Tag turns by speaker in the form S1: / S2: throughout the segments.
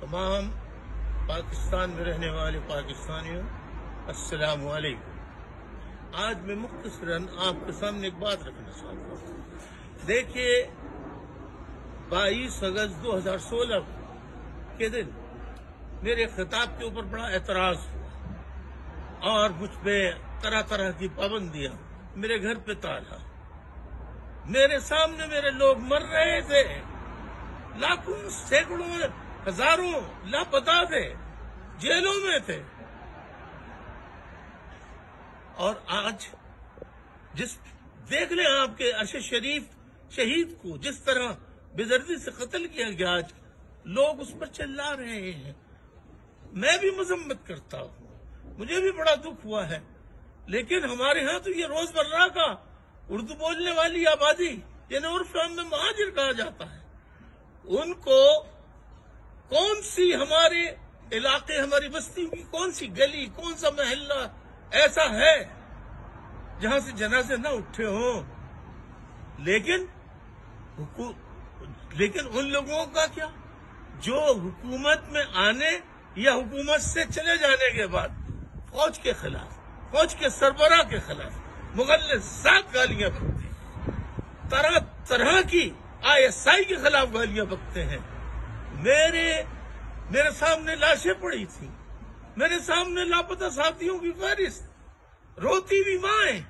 S1: तमाम पाकिस्तान में रहने वाले पाकिस्तानियों, अस्सलाम वालेकुम। आज मैं मुख्तसरन आपके सामने एक बात रखना चाहता हूँ। देखिए, 22 अगस्त 2016 के दिन मेरे खिताब के ऊपर बड़ा एतराज हुआ और मुझ पे तरह तरह की पाबंदियां, मेरे घर पे ताला, मेरे सामने मेरे लोग मर रहे थे, लाखों सैकड़ों हजारों लापता थे, जेलों में थे। और आज देख लें आपके अरशद शरीफ शहीद को जिस तरह बेदर्दी से कत्ल किया गया, आज लोग उस पर चिल्ला रहे हैं। मैं भी मजम्मत करता हूँ, मुझे भी बड़ा दुख हुआ है, लेकिन हमारे यहाँ तो ये रोजमर्रा का उर्दू बोलने वाली आबादी, जिन्हें उर्फ में महाजिर कहा जाता है, उनको कौन सी हमारे इलाके, हमारी बस्ती की कौन सी गली, कौन सा मोहल्ला ऐसा है जहां से जनाजे न उठे हों। लेकिन उन लोगों का क्या जो हुकूमत में आने या हुकूमत से चले जाने के बाद फौज के खिलाफ, फौज के सरबराह के खिलाफ मुगल्लिज़ात गालियां बकते हैं, तरह तरह की ISI के खिलाफ गालियां बकते हैं। मेरे सामने लाशें पड़ी थी, मेरे सामने लापता साथियों की फहरिस्त, रोती भी माएं।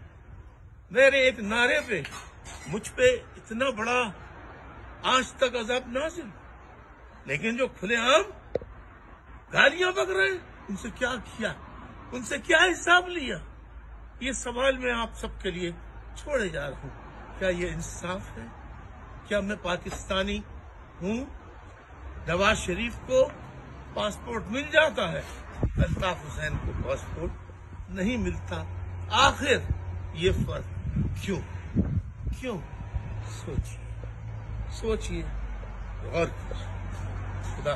S1: मेरे एक नारे पे मुझ पे इतना बड़ा आज तक अज़ाब नाज़िल, लेकिन जो खुलेआम गालियां बक रहे हैं, उनसे क्या किया, उनसे क्या हिसाब लिया? ये सवाल मैं आप सबके लिए छोड़े जा रहा हूं। क्या ये इंसाफ है? क्या मैं पाकिस्तानी हूं? नवाज शरीफ को पासपोर्ट मिल जाता है, अल्ताफ हुसैन को पासपोर्ट नहीं मिलता। आखिर ये फर्क क्यों? सोचिए, गौर कीजिए। खुदा